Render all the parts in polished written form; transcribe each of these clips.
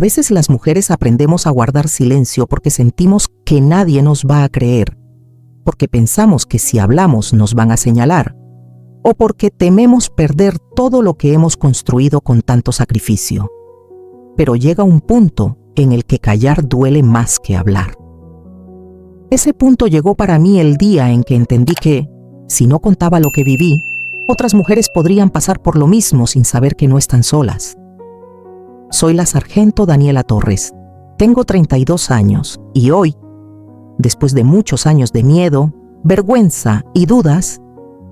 veces las mujeres aprendemos a guardar silencio porque sentimos que nadie nos va a creer, porque pensamos que si hablamos nos van a señalar, o porque tememos perder todo lo que hemos construido con tanto sacrificio. Pero llega un punto en el que callar duele más que hablar. Ese punto llegó para mí el día en que entendí que, si no contaba lo que viví, otras mujeres podrían pasar por lo mismo sin saber que no están solas. Soy la sargento Daniela Torres. Tengo 32 años y hoy, después de muchos años de miedo, vergüenza y dudas,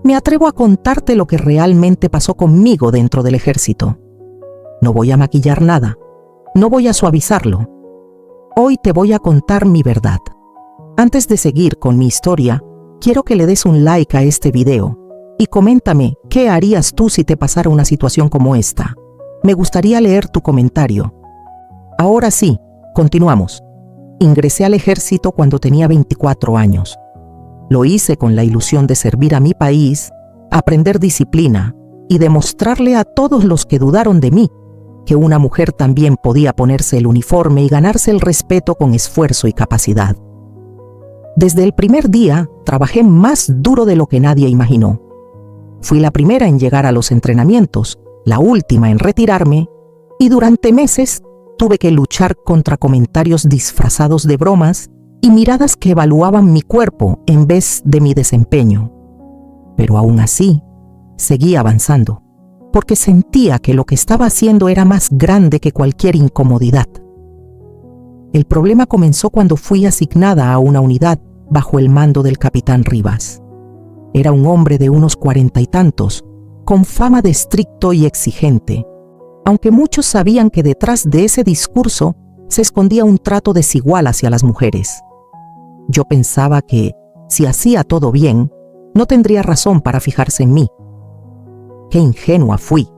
me atrevo a contarte lo que realmente pasó conmigo dentro del ejército. No voy a maquillar nada, no voy a suavizarlo. Hoy te voy a contar mi verdad. Antes de seguir con mi historia, quiero que le des un like a este video y coméntame qué harías tú si te pasara una situación como esta. Me gustaría leer tu comentario. Ahora sí, continuamos. Ingresé al ejército cuando tenía 24 años. Lo hice con la ilusión de servir a mi país, aprender disciplina y demostrarle a todos los que dudaron de mí que una mujer también podía ponerse el uniforme y ganarse el respeto con esfuerzo y capacidad. Desde el primer día trabajé más duro de lo que nadie imaginó. Fui la primera en llegar a los entrenamientos, la última en retirarme, y durante meses tuve que luchar contra comentarios disfrazados de bromas y miradas que evaluaban mi cuerpo en vez de mi desempeño. Pero aún así, seguí avanzando, porque sentía que lo que estaba haciendo era más grande que cualquier incomodidad. El problema comenzó cuando fui asignada a una unidad bajo el mando del capitán Rivas. Era un hombre de unos 40 y tantos, con fama de estricto y exigente, aunque muchos sabían que detrás de ese discurso se escondía un trato desigual hacia las mujeres. Yo pensaba que, si hacía todo bien, no tendría razón para fijarse en mí. ¡Qué ingenua fui!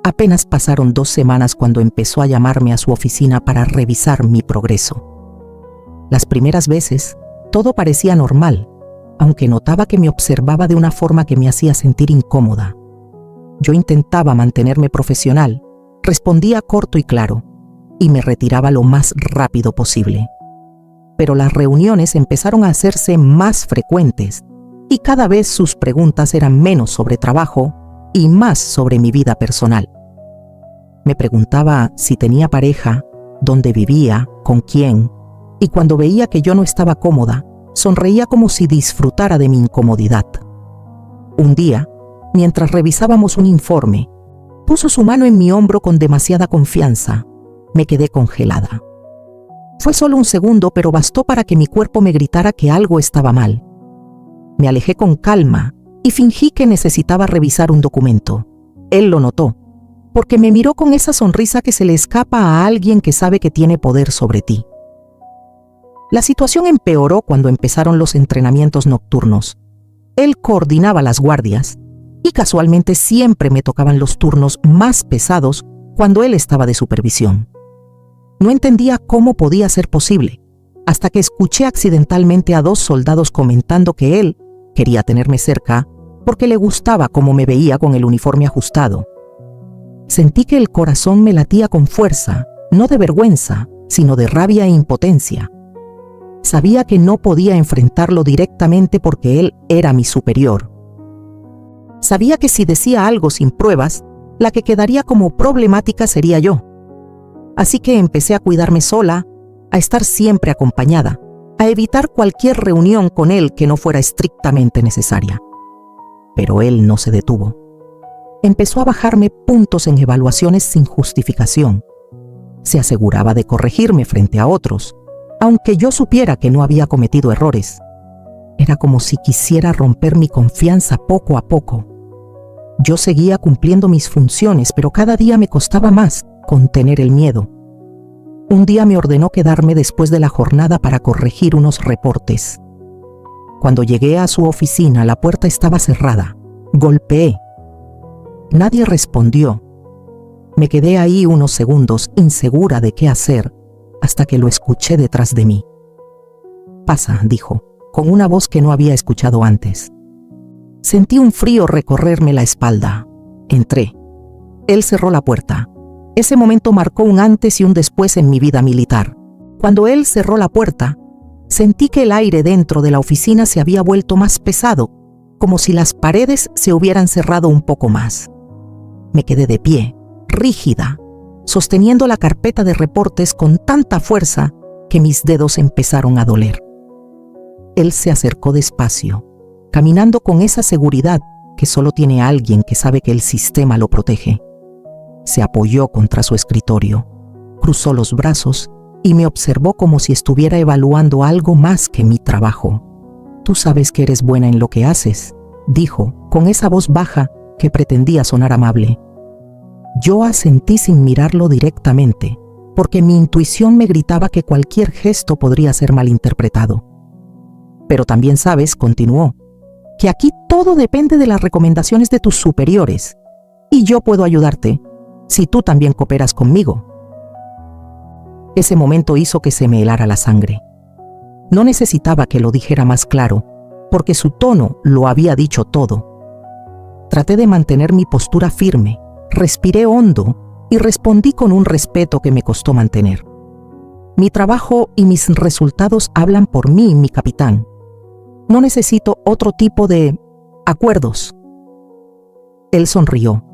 Apenas pasaron 2 semanas cuando empezó a llamarme a su oficina para revisar mi progreso. Las primeras veces, todo parecía normal, aunque notaba que me observaba de una forma que me hacía sentir incómoda. Yo intentaba mantenerme profesional, respondía corto y claro, y me retiraba lo más rápido posible. Pero las reuniones empezaron a hacerse más frecuentes, y cada vez sus preguntas eran menos sobre trabajo y más sobre mi vida personal. Me preguntaba si tenía pareja, dónde vivía, con quién, y cuando veía que yo no estaba cómoda, sonreía como si disfrutara de mi incomodidad. Un día, mientras revisábamos un informe, puso su mano en mi hombro con demasiada confianza. Me quedé congelada. Fue solo un segundo, pero bastó para que mi cuerpo me gritara que algo estaba mal. Me alejé con calma y fingí que necesitaba revisar un documento. Él lo notó, porque me miró con esa sonrisa que se le escapa a alguien que sabe que tiene poder sobre ti. La situación empeoró cuando empezaron los entrenamientos nocturnos. Él coordinaba las guardias y casualmente siempre me tocaban los turnos más pesados cuando él estaba de supervisión. No entendía cómo podía ser posible, hasta que escuché accidentalmente a 2 soldados comentando que él quería tenerme cerca porque le gustaba cómo me veía con el uniforme ajustado. Sentí que el corazón me latía con fuerza, no de vergüenza, sino de rabia e impotencia. Sabía que no podía enfrentarlo directamente porque él era mi superior. Sabía que si decía algo sin pruebas, la que quedaría como problemática sería yo. Así que empecé a cuidarme sola, a estar siempre acompañada, a evitar cualquier reunión con él que no fuera estrictamente necesaria. Pero él no se detuvo. Empezó a bajarme puntos en evaluaciones sin justificación. Se aseguraba de corregirme frente a otros, aunque yo supiera que no había cometido errores. Era como si quisiera romper mi confianza poco a poco. Yo seguía cumpliendo mis funciones, pero cada día me costaba más contener el miedo. Un día me ordenó quedarme después de la jornada para corregir unos reportes. Cuando llegué a su oficina, la puerta estaba cerrada. Golpeé. Nadie respondió. Me quedé ahí unos segundos, insegura de qué hacer, hasta que lo escuché detrás de mí. «Pasa», dijo, con una voz que no había escuchado antes. Sentí un frío recorrerme la espalda. Entré. Él cerró la puerta. Ese momento marcó un antes y un después en mi vida militar. Cuando él cerró la puerta, sentí que el aire dentro de la oficina se había vuelto más pesado, como si las paredes se hubieran cerrado un poco más. Me quedé de pie, rígida, sosteniendo la carpeta de reportes con tanta fuerza que mis dedos empezaron a doler. Él se acercó despacio, caminando con esa seguridad que solo tiene alguien que sabe que el sistema lo protege. Se apoyó contra su escritorio, cruzó los brazos y me observó como si estuviera evaluando algo más que mi trabajo. «Tú sabes que eres buena en lo que haces», dijo, con esa voz baja que pretendía sonar amable. Yo asentí sin mirarlo directamente, porque mi intuición me gritaba que cualquier gesto podría ser malinterpretado. «Pero también sabes», continuó, «que aquí todo depende de las recomendaciones de tus superiores, y yo puedo ayudarte si tú también cooperas conmigo». Ese momento hizo que se me helara la sangre. No necesitaba que lo dijera más claro, porque su tono lo había dicho todo. Traté de mantener mi postura firme, respiré hondo y respondí con un respeto que me costó mantener. «Mi trabajo y mis resultados hablan por mí, mi capitán. No necesito otro tipo de acuerdos». Él sonrió,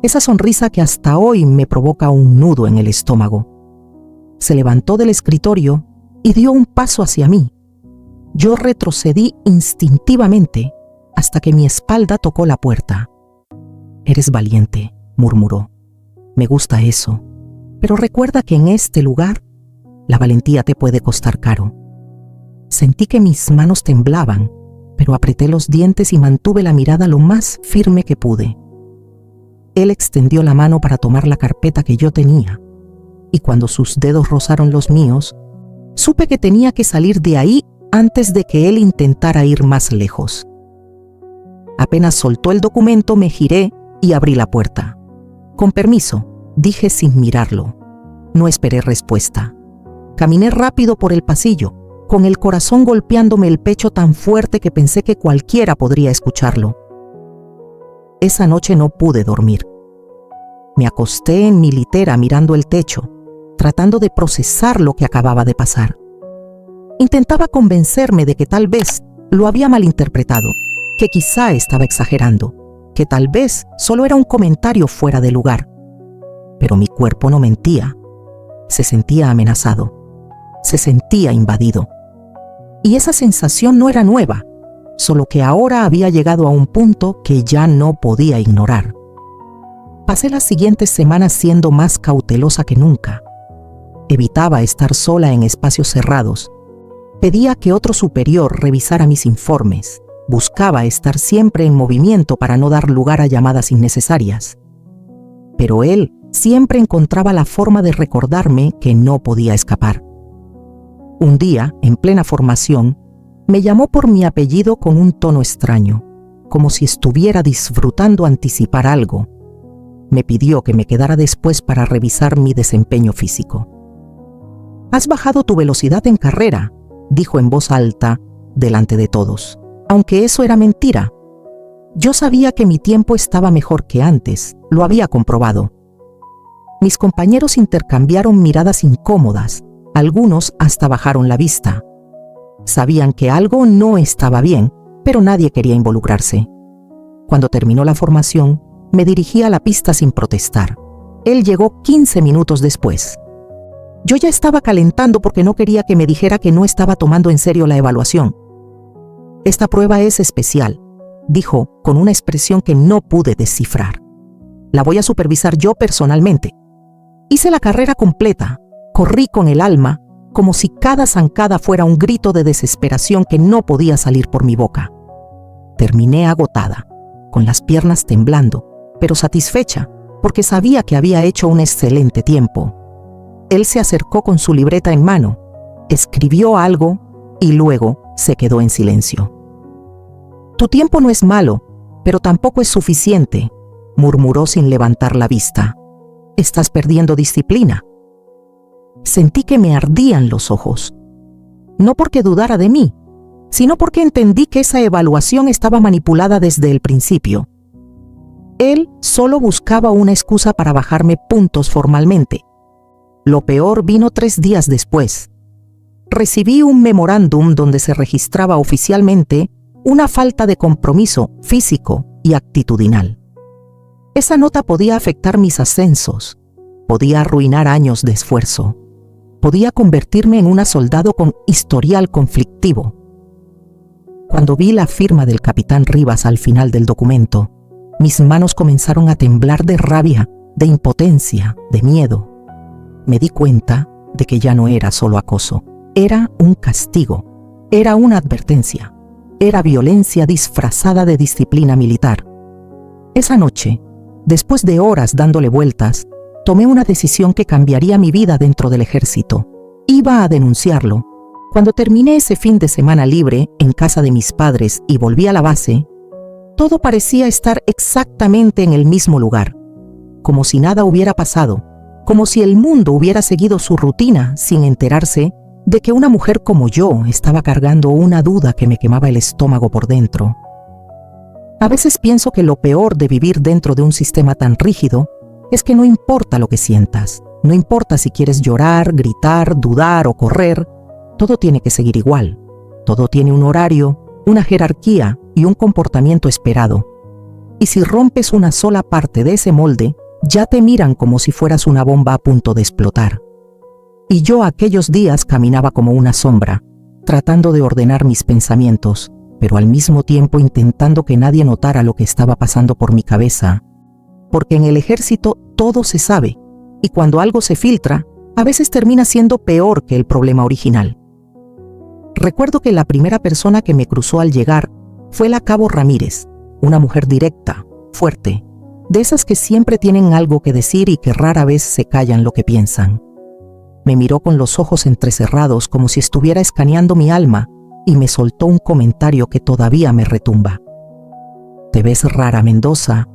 esa sonrisa que hasta hoy me provoca un nudo en el estómago. Se levantó del escritorio y dio un paso hacia mí. Yo retrocedí instintivamente hasta que mi espalda tocó la puerta. «Eres valiente», murmuró. «Me gusta eso, pero recuerda que en este lugar la valentía te puede costar caro». Sentí que mis manos temblaban, pero apreté los dientes y mantuve la mirada lo más firme que pude. Él extendió la mano para tomar la carpeta que yo tenía, y cuando sus dedos rozaron los míos, supe que tenía que salir de ahí antes de que él intentara ir más lejos. Apenas soltó el documento, me giré y abrí la puerta. «Con permiso», dije sin mirarlo. No esperé respuesta. Caminé rápido por el pasillo, con el corazón golpeándome el pecho tan fuerte que pensé que cualquiera podría escucharlo. Esa noche no pude dormir. Me acosté en mi litera mirando el techo, tratando de procesar lo que acababa de pasar. Intentaba convencerme de que tal vez lo había malinterpretado, que quizá estaba exagerando, que tal vez solo era un comentario fuera de lugar. Pero mi cuerpo no mentía. Se sentía amenazado. Se sentía invadido. Y esa sensación no era nueva, solo que ahora había llegado a un punto que ya no podía ignorar. Pasé las siguientes semanas siendo más cautelosa que nunca. Evitaba estar sola en espacios cerrados. Pedía que otro superior revisara mis informes. Buscaba estar siempre en movimiento para no dar lugar a llamadas innecesarias. Pero él siempre encontraba la forma de recordarme que no podía escapar. Un día, en plena formación, me llamó por mi apellido con un tono extraño, como si estuviera disfrutando anticipar algo. Me pidió que me quedara después para revisar mi desempeño físico. «Has bajado tu velocidad en carrera», dijo en voz alta delante de todos. Aunque eso era mentira. Yo sabía que mi tiempo estaba mejor que antes, lo había comprobado. Mis compañeros intercambiaron miradas incómodas, algunos hasta bajaron la vista. Sabían que algo no estaba bien, pero nadie quería involucrarse. Cuando terminó la formación, me dirigí a la pista sin protestar. Él llegó 15 minutos después. Yo ya estaba calentando porque no quería que me dijera que no estaba tomando en serio la evaluación. «Esta prueba es especial», dijo con una expresión que no pude descifrar. «La voy a supervisar yo personalmente». Hice la carrera completa, corrí con el alma, como si cada zancada fuera un grito de desesperación que no podía salir por mi boca. Terminé agotada, con las piernas temblando, pero satisfecha, porque sabía que había hecho un excelente tiempo. Él se acercó con su libreta en mano, escribió algo y luego se quedó en silencio. «Tu tiempo no es malo, pero tampoco es suficiente», murmuró sin levantar la vista. «Estás perdiendo disciplina». Sentí que me ardían los ojos. No porque dudara de mí, sino porque entendí que esa evaluación estaba manipulada desde el principio. Él solo buscaba una excusa para bajarme puntos formalmente. Lo peor vino 3 días después. Recibí un memorándum donde se registraba oficialmente una falta de compromiso físico y actitudinal. Esa nota podía afectar mis ascensos, podía arruinar años de esfuerzo, podía convertirme en una soldado con historial conflictivo. Cuando vi la firma del capitán Rivas al final del documento, mis manos comenzaron a temblar de rabia, de impotencia, de miedo. Me di cuenta de que ya no era solo acoso, era un castigo, era una advertencia, era violencia disfrazada de disciplina militar. Esa noche, después de horas dándole vueltas, tomé una decisión que cambiaría mi vida dentro del ejército. Iba a denunciarlo. Cuando terminé ese fin de semana libre en casa de mis padres y volví a la base, todo parecía estar exactamente en el mismo lugar, como si nada hubiera pasado, como si el mundo hubiera seguido su rutina sin enterarse de que una mujer como yo estaba cargando una duda que me quemaba el estómago por dentro. A veces pienso que lo peor de vivir dentro de un sistema tan rígido es que no importa lo que sientas, no importa si quieres llorar, gritar, dudar o correr, todo tiene que seguir igual. Todo tiene un horario, una jerarquía y un comportamiento esperado. Y si rompes una sola parte de ese molde, ya te miran como si fueras una bomba a punto de explotar. Y yo aquellos días caminaba como una sombra, tratando de ordenar mis pensamientos, pero al mismo tiempo intentando que nadie notara lo que estaba pasando por mi cabeza. Porque en el ejército todo se sabe, y cuando algo se filtra, a veces termina siendo peor que el problema original. Recuerdo que la primera persona que me cruzó al llegar fue la cabo Ramírez, una mujer directa, fuerte, de esas que siempre tienen algo que decir y que rara vez se callan lo que piensan. Me miró con los ojos entrecerrados como si estuviera escaneando mi alma y me soltó un comentario que todavía me retumba. «¿Te ves rara, Mendoza?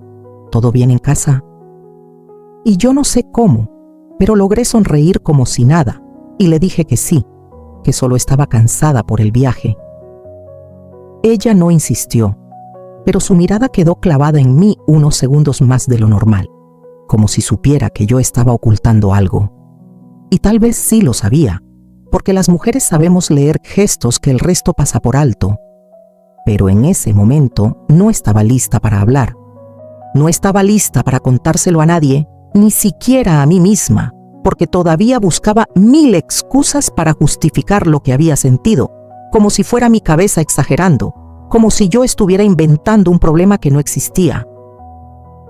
¿Todo bien en casa?» Y yo no sé cómo, pero logré sonreír como si nada y le dije que sí, que solo estaba cansada por el viaje. Ella no insistió, pero su mirada quedó clavada en mí unos segundos más de lo normal, como si supiera que yo estaba ocultando algo. Y tal vez sí lo sabía, porque las mujeres sabemos leer gestos que el resto pasa por alto. Pero en ese momento no estaba lista para hablar. No estaba lista para contárselo a nadie, ni siquiera a mí misma, porque todavía buscaba 1000 excusas para justificar lo que había sentido, como si fuera mi cabeza exagerando, como si yo estuviera inventando un problema que no existía.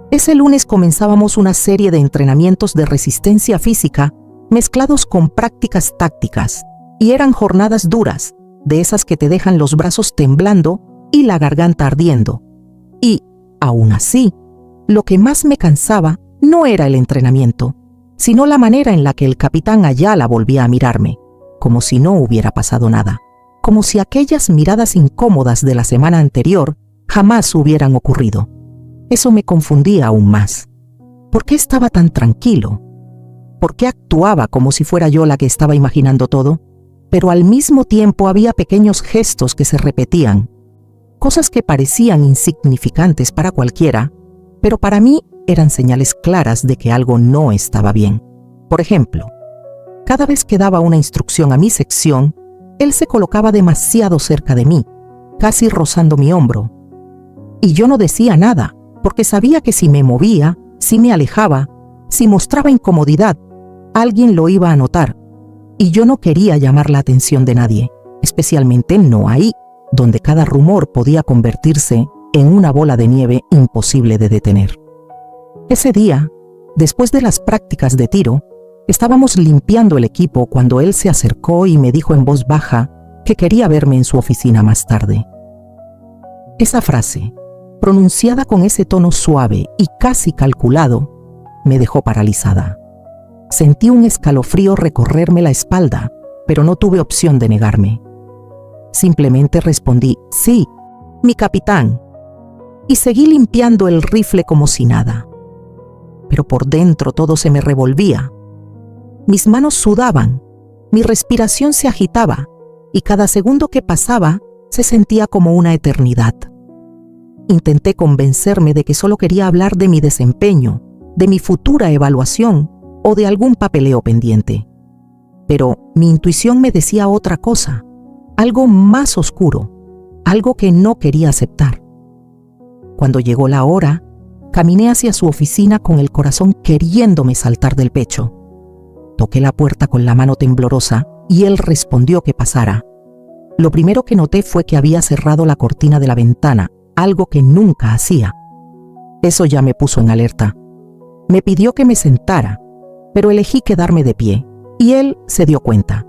Ese lunes comenzábamos una serie de entrenamientos de resistencia física mezclados con prácticas tácticas, y eran jornadas duras, de esas que te dejan los brazos temblando y la garganta ardiendo. Y, aún así, lo que más me cansaba no era el entrenamiento, sino la manera en la que el capitán Ayala volvía a mirarme, como si no hubiera pasado nada, como si aquellas miradas incómodas de la semana anterior jamás hubieran ocurrido. Eso me confundía aún más. ¿Por qué estaba tan tranquilo? ¿Por qué actuaba como si fuera yo la que estaba imaginando todo? Pero al mismo tiempo había pequeños gestos que se repetían, cosas que parecían insignificantes para cualquiera, pero para mí eran señales claras de que algo no estaba bien. Por ejemplo, cada vez que daba una instrucción a mi sección, él se colocaba demasiado cerca de mí, casi rozando mi hombro. Y yo no decía nada, porque sabía que si me movía, si me alejaba, si mostraba incomodidad, alguien lo iba a notar. Y yo no quería llamar la atención de nadie, especialmente no ahí, donde cada rumor podía convertirse en una bola de nieve imposible de detener. Ese día, después de las prácticas de tiro, estábamos limpiando el equipo cuando él se acercó y me dijo en voz baja que quería verme en su oficina más tarde. Esa frase, pronunciada con ese tono suave y casi calculado, me dejó paralizada. Sentí un escalofrío recorrerme la espalda, pero no tuve opción de negarme. Simplemente respondí, «Sí, mi capitán», y seguí limpiando el rifle como si nada. Pero por dentro todo se me revolvía. Mis manos sudaban, mi respiración se agitaba, y cada segundo que pasaba se sentía como una eternidad. Intenté convencerme de que solo quería hablar de mi desempeño, de mi futura evaluación o de algún papeleo pendiente. Pero mi intuición me decía otra cosa, algo más oscuro, algo que no quería aceptar. Cuando llegó la hora, caminé hacia su oficina con el corazón queriéndome saltar del pecho. Toqué la puerta con la mano temblorosa y él respondió que pasara. Lo primero que noté fue que había cerrado la cortina de la ventana, algo que nunca hacía. Eso ya me puso en alerta. Me pidió que me sentara, pero elegí quedarme de pie, y él se dio cuenta.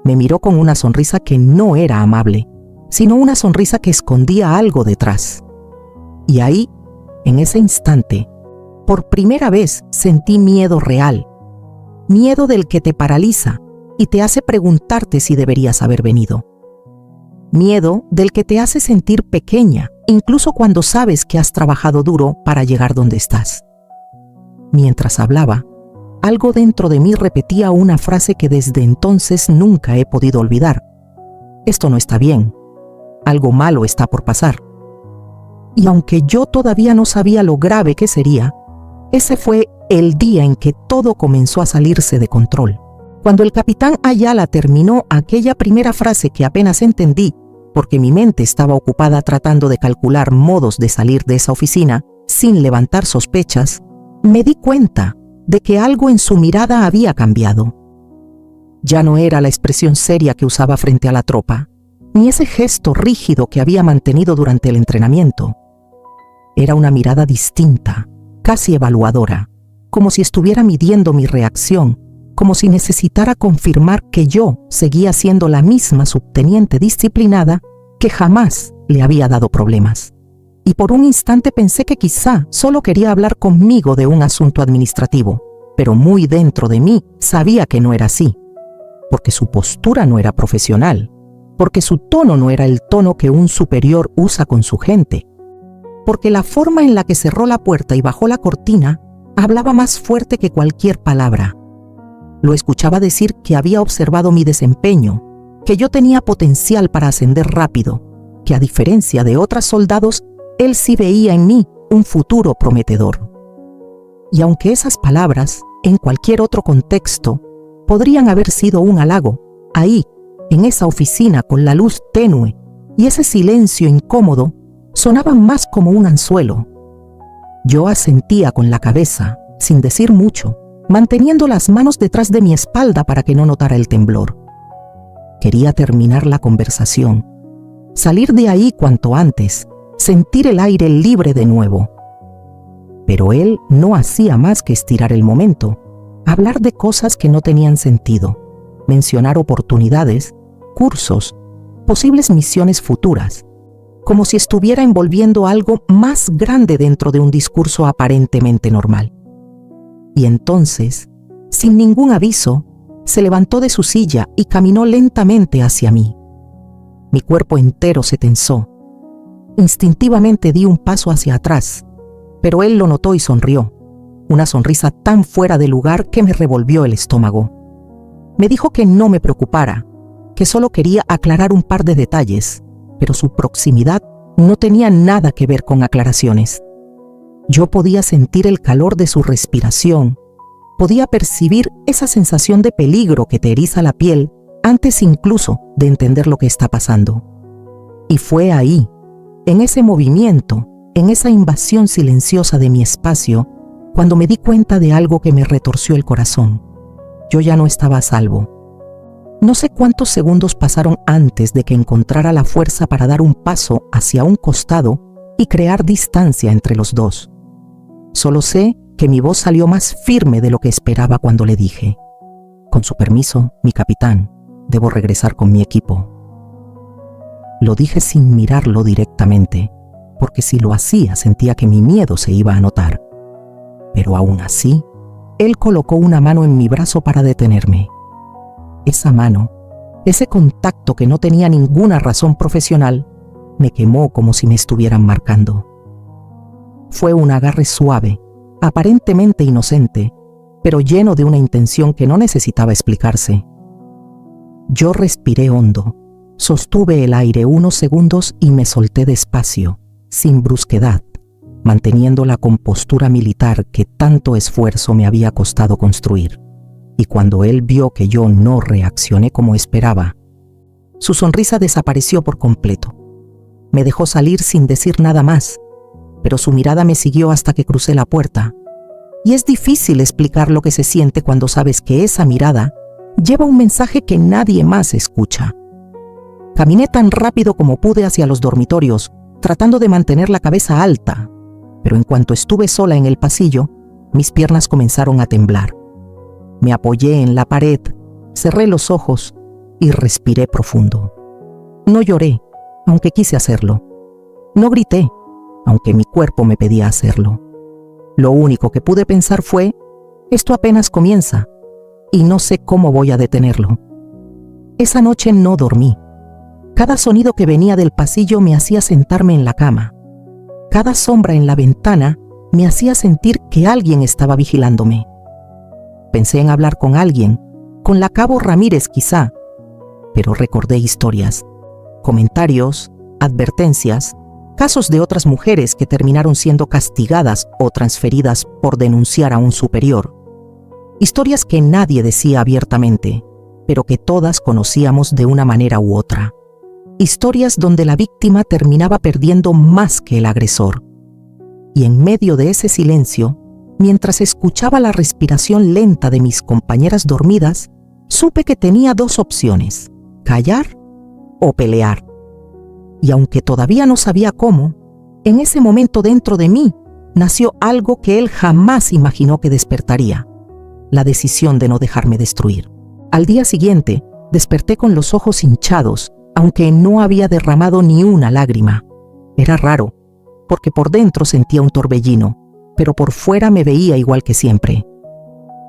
Me miró con una sonrisa que no era amable, sino una sonrisa que escondía algo detrás. Y ahí, en ese instante, por primera vez sentí miedo real. Miedo del que te paraliza y te hace preguntarte si deberías haber venido. Miedo del que te hace sentir pequeña, incluso cuando sabes que has trabajado duro para llegar donde estás. Mientras hablaba, algo dentro de mí repetía una frase que desde entonces nunca he podido olvidar. Esto no está bien. Algo malo está por pasar. Y aunque yo todavía no sabía lo grave que sería, ese fue el día en que todo comenzó a salirse de control. Cuando el capitán Ayala terminó aquella primera frase que apenas entendí, porque mi mente estaba ocupada tratando de calcular modos de salir de esa oficina sin levantar sospechas, me di cuenta de que algo en su mirada había cambiado. Ya no era la expresión seria que usaba frente a la tropa, ni ese gesto rígido que había mantenido durante el entrenamiento. Era una mirada distinta, casi evaluadora, como si estuviera midiendo mi reacción, como si necesitara confirmar que yo seguía siendo la misma subteniente disciplinada que jamás le había dado problemas. Y por un instante pensé que quizá solo quería hablar conmigo de un asunto administrativo, pero muy dentro de mí sabía que no era así, porque su postura no era profesional, porque su tono no era el tono que un superior usa con su gente, porque la forma en la que cerró la puerta y bajó la cortina hablaba más fuerte que cualquier palabra. Lo escuchaba decir que había observado mi desempeño, que yo tenía potencial para ascender rápido, que a diferencia de otros soldados, él sí veía en mí un futuro prometedor. Y aunque esas palabras, en cualquier otro contexto, podrían haber sido un halago, ahí, en esa oficina con la luz tenue y ese silencio incómodo, sonaban más como un anzuelo. Yo asentía con la cabeza, sin decir mucho, manteniendo las manos detrás de mi espalda para que no notara el temblor. Quería terminar la conversación, salir de ahí cuanto antes, sentir el aire libre de nuevo. Pero él no hacía más que estirar el momento, hablar de cosas que no tenían sentido, mencionar oportunidades, cursos, posibles misiones futuras, como si estuviera envolviendo algo más grande dentro de un discurso aparentemente normal. Y entonces, sin ningún aviso, se levantó de su silla y caminó lentamente hacia mí. Mi cuerpo entero se tensó. Instintivamente di un paso hacia atrás, pero él lo notó y sonrió, una sonrisa tan fuera de lugar que me revolvió el estómago. Me dijo que no me preocupara, que solo quería aclarar un par de detalles, pero su proximidad no tenía nada que ver con aclaraciones. Yo podía sentir el calor de su respiración, podía percibir esa sensación de peligro que te eriza la piel antes incluso de entender lo que está pasando. Y fue ahí, en ese movimiento, en esa invasión silenciosa de mi espacio, cuando me di cuenta de algo que me retorció el corazón. Yo ya no estaba a salvo. No sé cuántos segundos pasaron antes de que encontrara la fuerza para dar un paso hacia un costado y crear distancia entre los dos. Solo sé que mi voz salió más firme de lo que esperaba cuando le dije: «Con su permiso, mi capitán, debo regresar con mi equipo». Lo dije sin mirarlo directamente, porque si lo hacía sentía que mi miedo se iba a notar. Pero aún así, él colocó una mano en mi brazo para detenerme. Esa mano, ese contacto que no tenía ninguna razón profesional, me quemó como si me estuvieran marcando. Fue un agarre suave, aparentemente inocente, pero lleno de una intención que no necesitaba explicarse. Yo respiré hondo, sostuve el aire unos segundos y me solté despacio, sin brusquedad, manteniendo la compostura militar que tanto esfuerzo me había costado construir. Y cuando él vio que yo no reaccioné como esperaba, su sonrisa desapareció por completo. Me dejó salir sin decir nada más, pero su mirada me siguió hasta que crucé la puerta. Y es difícil explicar lo que se siente cuando sabes que esa mirada lleva un mensaje que nadie más escucha. Caminé tan rápido como pude hacia los dormitorios, tratando de mantener la cabeza alta, pero en cuanto estuve sola en el pasillo, mis piernas comenzaron a temblar. Me apoyé en la pared, cerré los ojos y respiré profundo. No lloré, aunque quise hacerlo. No grité, aunque mi cuerpo me pedía hacerlo. Lo único que pude pensar fue, esto apenas comienza, y no sé cómo voy a detenerlo. Esa noche no dormí. Cada sonido que venía del pasillo me hacía sentarme en la cama. Cada sombra en la ventana me hacía sentir que alguien estaba vigilándome. Pensé en hablar con alguien, con la Cabo Ramírez quizá, pero recordé historias, comentarios, advertencias, casos de otras mujeres que terminaron siendo castigadas o transferidas por denunciar a un superior. Historias que nadie decía abiertamente, pero que todas conocíamos de una manera u otra. Historias donde la víctima terminaba perdiendo más que el agresor. Y en medio de ese silencio, mientras escuchaba la respiración lenta de mis compañeras dormidas, supe que tenía dos opciones: callar o pelear. Y aunque todavía no sabía cómo, en ese momento dentro de mí nació algo que él jamás imaginó que despertaría: la decisión de no dejarme destruir. Al día siguiente, desperté con los ojos hinchados, aunque no había derramado ni una lágrima. Era raro, porque por dentro sentía un torbellino, pero por fuera me veía igual que siempre.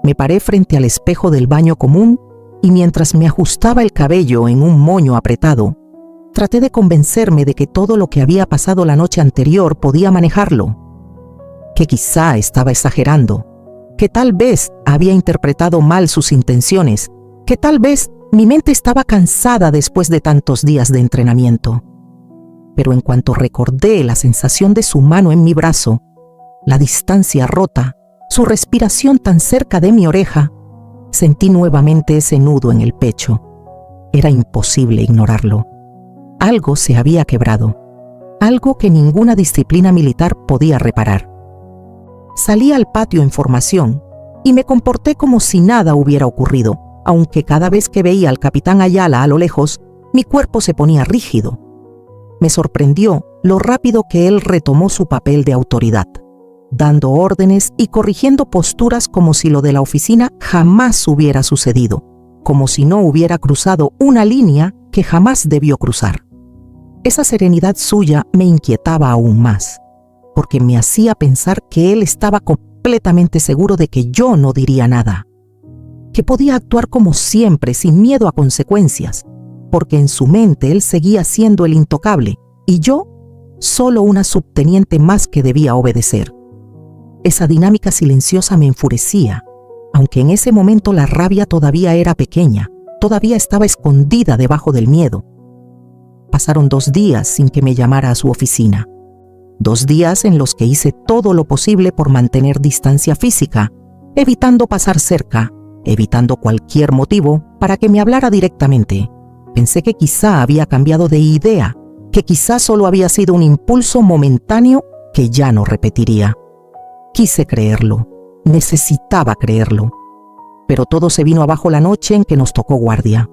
Me paré frente al espejo del baño común y mientras me ajustaba el cabello en un moño apretado, traté de convencerme de que todo lo que había pasado la noche anterior podía manejarlo, que quizá estaba exagerando, que tal vez había interpretado mal sus intenciones, que tal vez mi mente estaba cansada después de tantos días de entrenamiento. Pero en cuanto recordé la sensación de su mano en mi brazo, la distancia rota, su respiración tan cerca de mi oreja, sentí nuevamente ese nudo en el pecho. Era imposible ignorarlo. Algo se había quebrado, algo que ninguna disciplina militar podía reparar. Salí al patio en formación y me comporté como si nada hubiera ocurrido, aunque cada vez que veía al capitán Ayala a lo lejos, mi cuerpo se ponía rígido. Me sorprendió lo rápido que él retomó su papel de autoridad, dando órdenes y corrigiendo posturas como si lo de la oficina jamás hubiera sucedido, como si no hubiera cruzado una línea que jamás debió cruzar. Esa serenidad suya me inquietaba aún más, porque me hacía pensar que él estaba completamente seguro de que yo no diría nada, que podía actuar como siempre sin miedo a consecuencias, porque en su mente él seguía siendo el intocable y yo solo una subteniente más que debía obedecer. Esa dinámica silenciosa me enfurecía, aunque en ese momento la rabia todavía era pequeña, todavía estaba escondida debajo del miedo. Pasaron 2 días sin que me llamara a su oficina. 2 días en los que hice todo lo posible por mantener distancia física, evitando pasar cerca, evitando cualquier motivo para que me hablara directamente. Pensé que quizá había cambiado de idea, que quizá solo había sido un impulso momentáneo que ya no repetiría. Quise creerlo, necesitaba creerlo, pero todo se vino abajo la noche en que nos tocó guardia.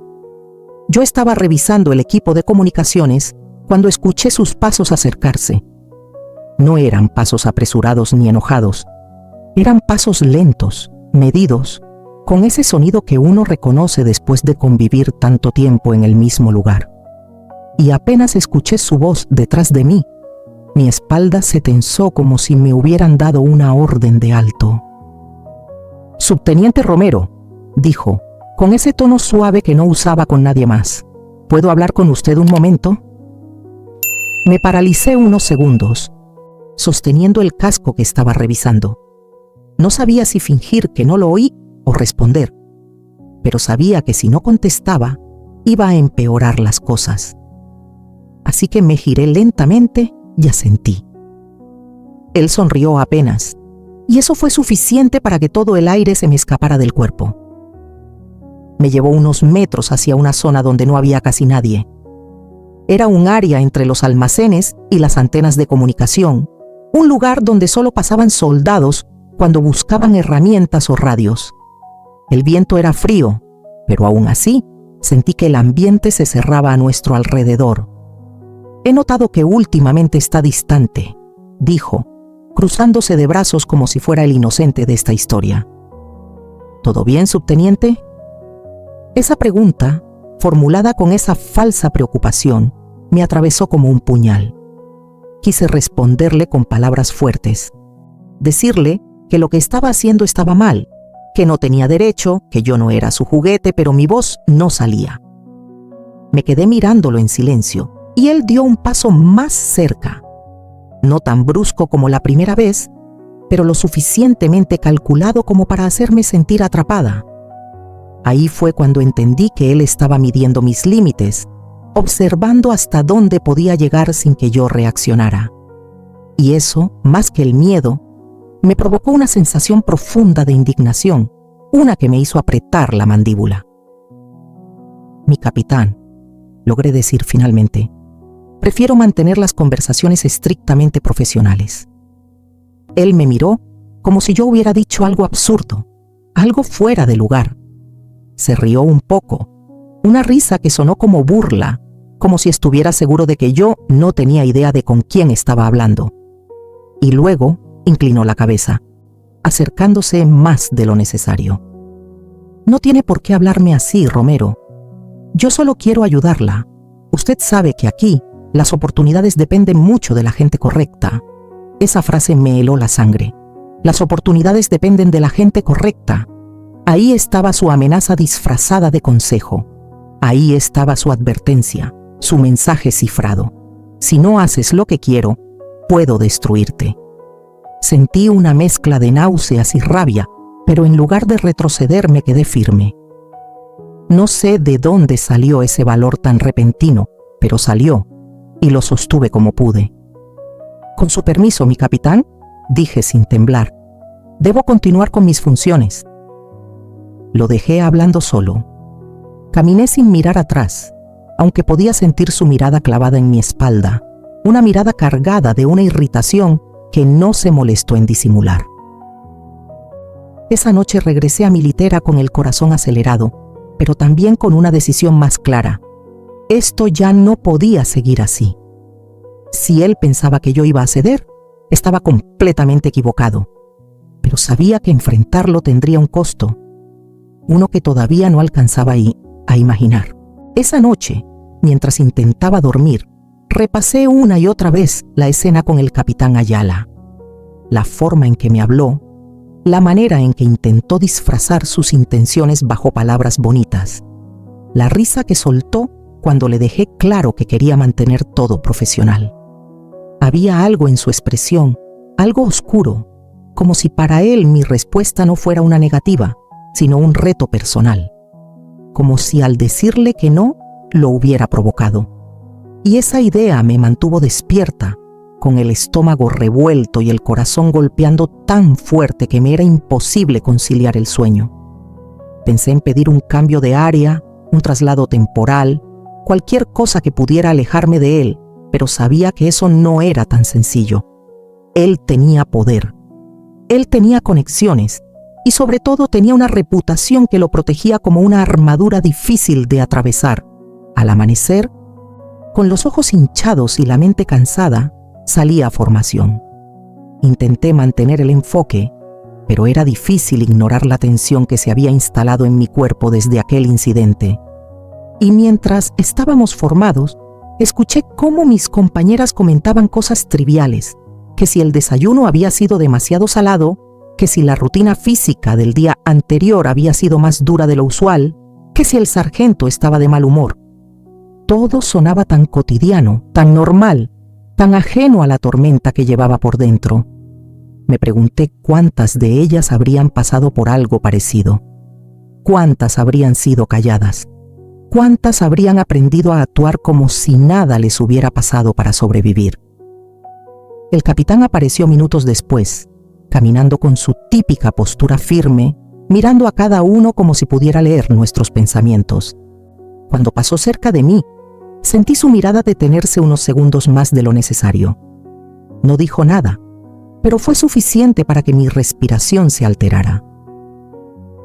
Yo estaba revisando el equipo de comunicaciones cuando escuché sus pasos acercarse. No eran pasos apresurados ni enojados, eran pasos lentos, medidos, con ese sonido que uno reconoce después de convivir tanto tiempo en el mismo lugar. Y apenas escuché su voz detrás de mí, mi espalda se tensó como si me hubieran dado una orden de alto. «Subteniente Romero», dijo, con ese tono suave que no usaba con nadie más. «¿Puedo hablar con usted un momento?» Me paralicé unos segundos, sosteniendo el casco que estaba revisando. No sabía si fingir que no lo oí o responder, pero sabía que si no contestaba, iba a empeorar las cosas. Así que me giré lentamente y asentí. Él sonrió apenas, y eso fue suficiente para que todo el aire se me escapara del cuerpo. Me llevó unos metros hacia una zona donde no había casi nadie. Era un área entre los almacenes y las antenas de comunicación, un lugar donde solo pasaban soldados cuando buscaban herramientas o radios. El viento era frío, pero aún así sentí que el ambiente se cerraba a nuestro alrededor. He notado que últimamente está distante, dijo, cruzándose de brazos como si fuera el inocente de esta historia. ¿Todo bien, subteniente? Esa pregunta, formulada con esa falsa preocupación, me atravesó como un puñal. Quise responderle con palabras fuertes, decirle que lo que estaba haciendo estaba mal, que no tenía derecho, que yo no era su juguete, pero mi voz no salía. Me quedé mirándolo en silencio y él dio un paso más cerca. No tan brusco como la primera vez, pero lo suficientemente calculado como para hacerme sentir atrapada. Ahí fue cuando entendí que él estaba midiendo mis límites, observando hasta dónde podía llegar sin que yo reaccionara. Y eso, más que el miedo, me provocó una sensación profunda de indignación, una que me hizo apretar la mandíbula. Mi capitán, logré decir finalmente, prefiero mantener las conversaciones estrictamente profesionales. Él me miró como si yo hubiera dicho algo absurdo, algo fuera de lugar. Se rió un poco, una risa que sonó como burla, como si estuviera seguro de que yo no tenía idea de con quién estaba hablando. Y luego inclinó la cabeza, acercándose más de lo necesario. No tiene por qué hablarme así, Romero. Yo solo quiero ayudarla. Usted sabe que aquí las oportunidades dependen mucho de la gente correcta. Esa frase me heló la sangre. Las oportunidades dependen de la gente correcta. Ahí estaba su amenaza disfrazada de consejo. Ahí estaba su advertencia, su mensaje cifrado. Si no haces lo que quiero, puedo destruirte. Sentí una mezcla de náuseas y rabia, pero en lugar de retroceder me quedé firme. No sé de dónde salió ese valor tan repentino, pero salió, y lo sostuve como pude. Con su permiso, mi capitán, dije sin temblar, debo continuar con mis funciones. Lo dejé hablando solo. Caminé sin mirar atrás, aunque podía sentir su mirada clavada en mi espalda, una mirada cargada de una irritación que no se molestó en disimular. Esa noche regresé a mi litera con el corazón acelerado, pero también con una decisión más clara. Esto ya no podía seguir así. Si él pensaba que yo iba a ceder, estaba completamente equivocado, pero sabía que enfrentarlo tendría un costo, uno que todavía no alcanzaba a imaginar. Esa noche, mientras intentaba dormir, repasé una y otra vez la escena con el capitán Ayala. La forma en que me habló, la manera en que intentó disfrazar sus intenciones bajo palabras bonitas, la risa que soltó cuando le dejé claro que quería mantener todo profesional. Había algo en su expresión, algo oscuro, como si para él mi respuesta no fuera una negativa, sino un reto personal, como si al decirle que no, lo hubiera provocado. Y esa idea me mantuvo despierta, con el estómago revuelto y el corazón golpeando tan fuerte que me era imposible conciliar el sueño. Pensé en pedir un cambio de área, un traslado temporal, cualquier cosa que pudiera alejarme de él, pero sabía que eso no era tan sencillo. Él tenía poder, él tenía conexiones y sobre todo tenía una reputación que lo protegía como una armadura difícil de atravesar. Al amanecer, con los ojos hinchados y la mente cansada, salí a formación. Intenté mantener el enfoque, pero era difícil ignorar la tensión que se había instalado en mi cuerpo desde aquel incidente. Y mientras estábamos formados, escuché cómo mis compañeras comentaban cosas triviales, que si el desayuno había sido demasiado salado, que si la rutina física del día anterior había sido más dura de lo usual, que si el sargento estaba de mal humor. Todo sonaba tan cotidiano, tan normal, tan ajeno a la tormenta que llevaba por dentro. Me pregunté cuántas de ellas habrían pasado por algo parecido. ¿Cuántas habrían sido calladas? ¿Cuántas habrían aprendido a actuar como si nada les hubiera pasado para sobrevivir? El capitán apareció minutos después, caminando con su típica postura firme, mirando a cada uno como si pudiera leer nuestros pensamientos. Cuando pasó cerca de mí, sentí su mirada detenerse unos segundos más de lo necesario. No dijo nada, pero fue suficiente para que mi respiración se alterara.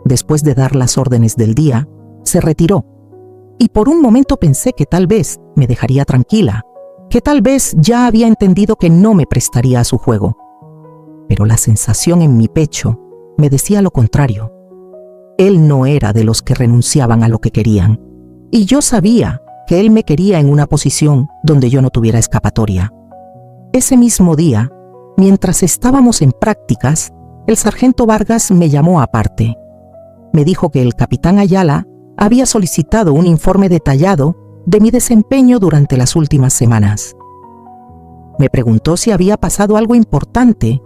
Después de dar las órdenes del día, se retiró, y por un momento pensé que tal vez me dejaría tranquila, que tal vez ya había entendido que no me prestaría a su juego. Pero la sensación en mi pecho me decía lo contrario. Él no era de los que renunciaban a lo que querían, y yo sabía que él me quería en una posición donde yo no tuviera escapatoria. Ese mismo día, mientras estábamos en prácticas, el sargento Vargas me llamó aparte. Me dijo que el capitán Ayala había solicitado un informe detallado de mi desempeño durante las últimas semanas. Me preguntó si había pasado algo importante,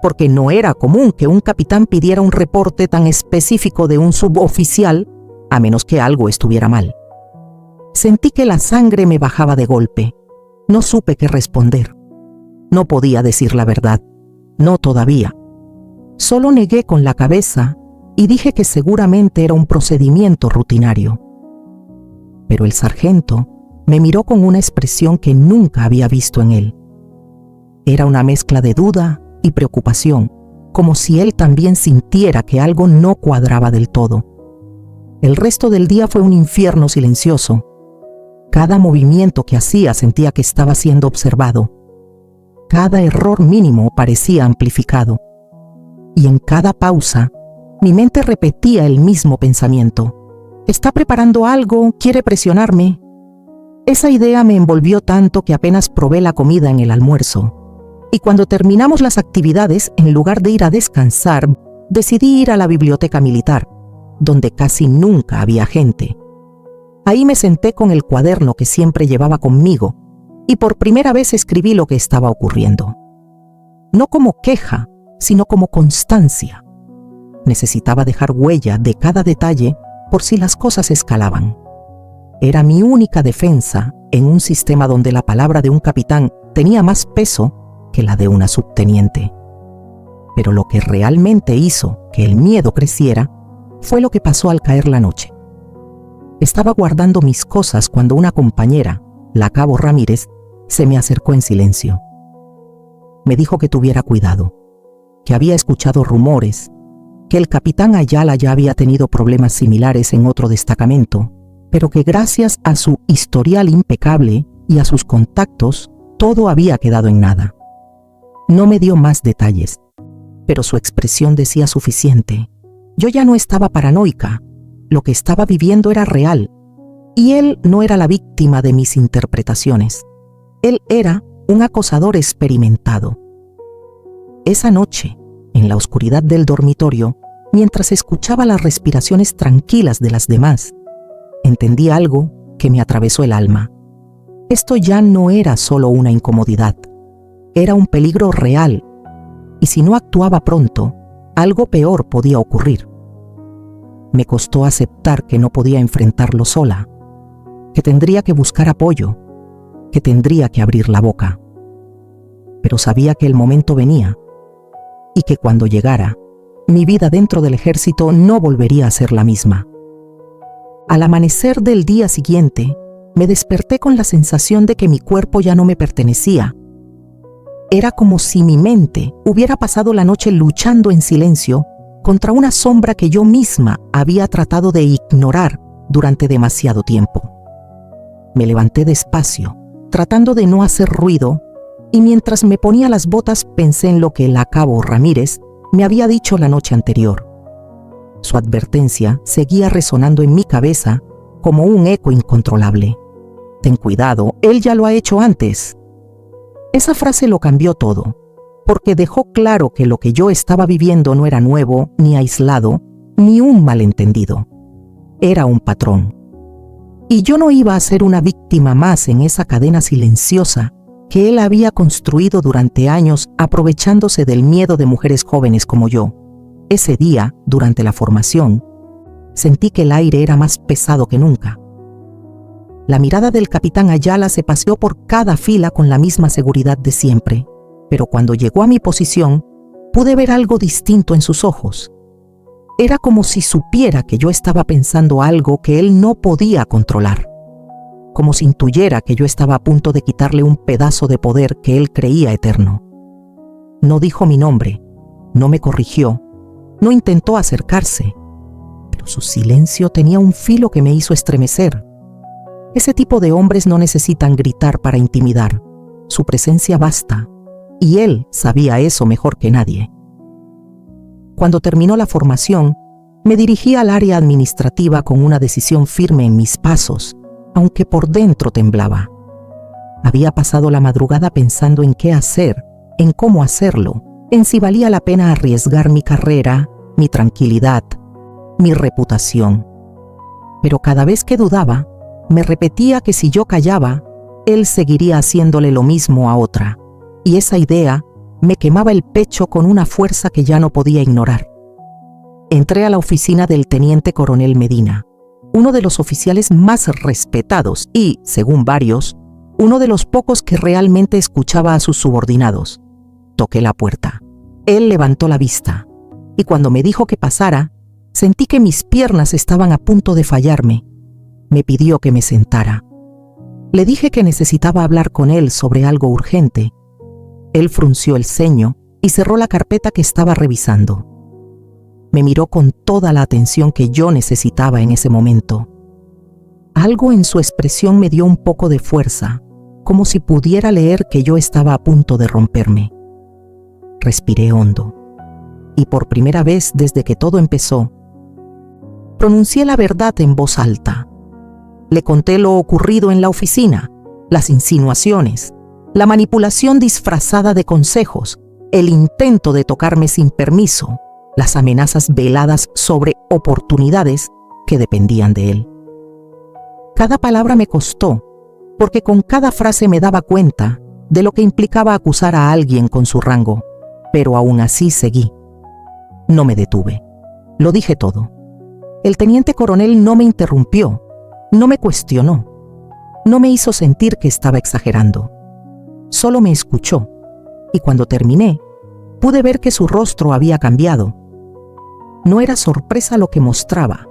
porque no era común que un capitán pidiera un reporte tan específico de un suboficial, a menos que algo estuviera mal. Sentí que la sangre me bajaba de golpe. No supe qué responder. No podía decir la verdad. No todavía. Solo negué con la cabeza y dije que seguramente era un procedimiento rutinario. Pero el sargento me miró con una expresión que nunca había visto en él. Era una mezcla de duda y preocupación, como si él también sintiera que algo no cuadraba del todo. El resto del día fue un infierno silencioso. Cada movimiento que hacía sentía que estaba siendo observado. Cada error mínimo parecía amplificado. Y en cada pausa, mi mente repetía el mismo pensamiento. ¿Está preparando algo? ¿Quiere presionarme? Esa idea me envolvió tanto que apenas probé la comida en el almuerzo. Y cuando terminamos las actividades, en lugar de ir a descansar, decidí ir a la biblioteca militar, donde casi nunca había gente. Ahí me senté con el cuaderno que siempre llevaba conmigo y por primera vez escribí lo que estaba ocurriendo. No como queja, sino como constancia. Necesitaba dejar huella de cada detalle por si las cosas escalaban. Era mi única defensa en un sistema donde la palabra de un capitán tenía más peso que la de una subteniente. Pero lo que realmente hizo que el miedo creciera fue lo que pasó al caer la noche. Estaba guardando mis cosas cuando una compañera, la cabo Ramírez, se me acercó en silencio. Me dijo que tuviera cuidado, que había escuchado rumores, que el capitán Ayala ya había tenido problemas similares en otro destacamento, pero que gracias a su historial impecable y a sus contactos, todo había quedado en nada. No me dio más detalles, pero su expresión decía suficiente. Yo ya no estaba paranoica. Lo que estaba viviendo era real, y él no era la víctima de mis interpretaciones. Él era un acosador experimentado. Esa noche, en la oscuridad del dormitorio, mientras escuchaba las respiraciones tranquilas de las demás, entendí algo que me atravesó el alma. Esto ya no era solo una incomodidad, era un peligro real, y si no actuaba pronto, algo peor podía ocurrir. Me costó aceptar que no podía enfrentarlo sola, que tendría que buscar apoyo, que tendría que abrir la boca. Pero sabía que el momento venía y que cuando llegara, mi vida dentro del ejército no volvería a ser la misma. Al amanecer del día siguiente, me desperté con la sensación de que mi cuerpo ya no me pertenecía. Era como si mi mente hubiera pasado la noche luchando en silencio contra una sombra que yo misma había tratado de ignorar durante demasiado tiempo. Me levanté despacio, tratando de no hacer ruido, y mientras me ponía las botas pensé en lo que la cabo Ramírez me había dicho la noche anterior. Su advertencia seguía resonando en mi cabeza como un eco incontrolable. Ten cuidado, él ya lo ha hecho antes. Esa frase lo cambió todo, porque dejó claro que lo que yo estaba viviendo no era nuevo, ni aislado, ni un malentendido. Era un patrón. Y yo no iba a ser una víctima más en esa cadena silenciosa que él había construido durante años aprovechándose del miedo de mujeres jóvenes como yo. Ese día, durante la formación, sentí que el aire era más pesado que nunca. La mirada del capitán Ayala se paseó por cada fila con la misma seguridad de siempre, pero cuando llegó a mi posición, pude ver algo distinto en sus ojos. Era como si supiera que yo estaba pensando algo que él no podía controlar, como si intuyera que yo estaba a punto de quitarle un pedazo de poder que él creía eterno. No dijo mi nombre, no me corrigió, no intentó acercarse, pero su silencio tenía un filo que me hizo estremecer. Ese tipo de hombres no necesitan gritar para intimidar, su presencia basta, y él sabía eso mejor que nadie. Cuando terminó la formación, me dirigí al área administrativa con una decisión firme en mis pasos, aunque por dentro temblaba. Había pasado la madrugada pensando en qué hacer, en cómo hacerlo, en si valía la pena arriesgar mi carrera, mi tranquilidad, mi reputación. Pero cada vez que dudaba, me repetía que si yo callaba, él seguiría haciéndole lo mismo a otra, y esa idea me quemaba el pecho con una fuerza que ya no podía ignorar. Entré a la oficina del teniente coronel Medina, uno de los oficiales más respetados y, según varios, uno de los pocos que realmente escuchaba a sus subordinados. Toqué la puerta. Él levantó la vista, y cuando me dijo que pasara, sentí que mis piernas estaban a punto de fallarme. Me pidió que me sentara. Le dije que necesitaba hablar con él sobre algo urgente. Él frunció el ceño y cerró la carpeta que estaba revisando. Me miró con toda la atención que yo necesitaba en ese momento. Algo en su expresión me dio un poco de fuerza, como si pudiera leer que yo estaba a punto de romperme. Respiré hondo, y por primera vez desde que todo empezó, pronuncié la verdad en voz alta. Le conté lo ocurrido en la oficina, las insinuaciones, la manipulación disfrazada de consejos, el intento de tocarme sin permiso, las amenazas veladas sobre oportunidades que dependían de él. Cada palabra me costó, porque con cada frase me daba cuenta de lo que implicaba acusar a alguien con su rango, pero aún así seguí. No me detuve. Lo dije todo. El teniente coronel no me interrumpió, no me cuestionó, no me hizo sentir que estaba exagerando. Solo me escuchó, y cuando terminé, pude ver que su rostro había cambiado. No era sorpresa lo que mostraba,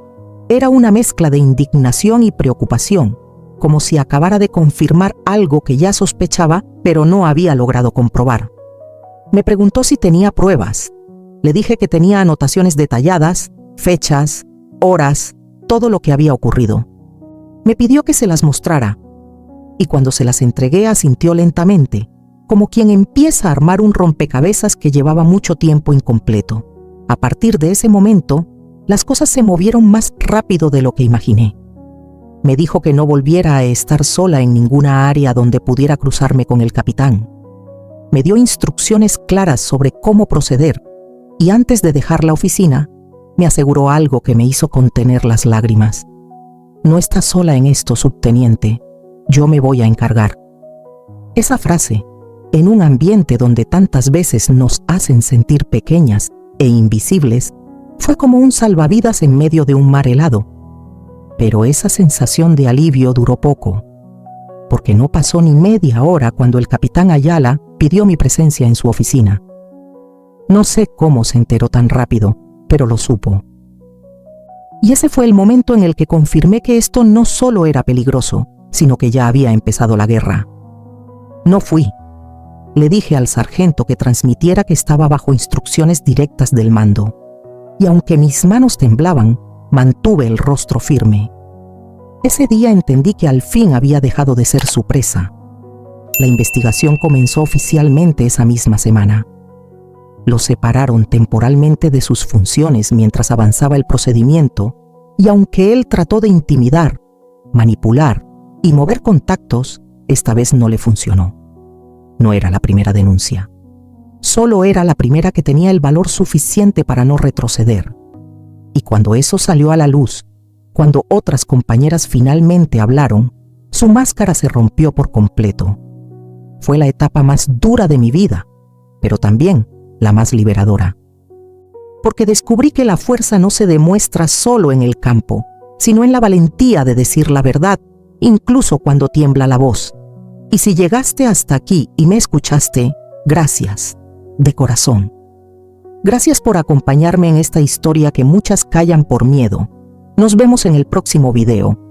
era una mezcla de indignación y preocupación, como si acabara de confirmar algo que ya sospechaba, pero no había logrado comprobar. Me preguntó si tenía pruebas. Le dije que tenía anotaciones detalladas, fechas, horas, todo lo que había ocurrido. Me pidió que se las mostrara, y cuando se las entregué asintió lentamente, como quien empieza a armar un rompecabezas que llevaba mucho tiempo incompleto. A partir de ese momento, las cosas se movieron más rápido de lo que imaginé. Me dijo que no volviera a estar sola en ninguna área donde pudiera cruzarme con el capitán. Me dio instrucciones claras sobre cómo proceder, y antes de dejar la oficina, me aseguró algo que me hizo contener las lágrimas. No está sola en esto, subteniente. Yo me voy a encargar. Esa frase, en un ambiente donde tantas veces nos hacen sentir pequeñas e invisibles, fue como un salvavidas en medio de un mar helado. Pero esa sensación de alivio duró poco, porque no pasó ni media hora cuando el capitán Ayala pidió mi presencia en su oficina. No sé cómo se enteró tan rápido, pero lo supo. Y ese fue el momento en el que confirmé que esto no solo era peligroso, sino que ya había empezado la guerra. No fui. Le dije al sargento que transmitiera que estaba bajo instrucciones directas del mando. Y aunque mis manos temblaban, mantuve el rostro firme. Ese día entendí que al fin había dejado de ser su presa. La investigación comenzó oficialmente esa misma semana. Lo separaron temporalmente de sus funciones mientras avanzaba el procedimiento, y aunque él trató de intimidar, manipular y mover contactos, esta vez no le funcionó. No era la primera denuncia. Solo era la primera que tenía el valor suficiente para no retroceder. Y cuando eso salió a la luz, cuando otras compañeras finalmente hablaron, su máscara se rompió por completo. Fue la etapa más dura de mi vida, pero también la más liberadora. Porque descubrí que la fuerza no se demuestra solo en el campo, sino en la valentía de decir la verdad, incluso cuando tiembla la voz. Y si llegaste hasta aquí y me escuchaste, Gracias, de corazón. Gracias por acompañarme en esta historia que muchas callan por miedo. Nos vemos en el próximo video.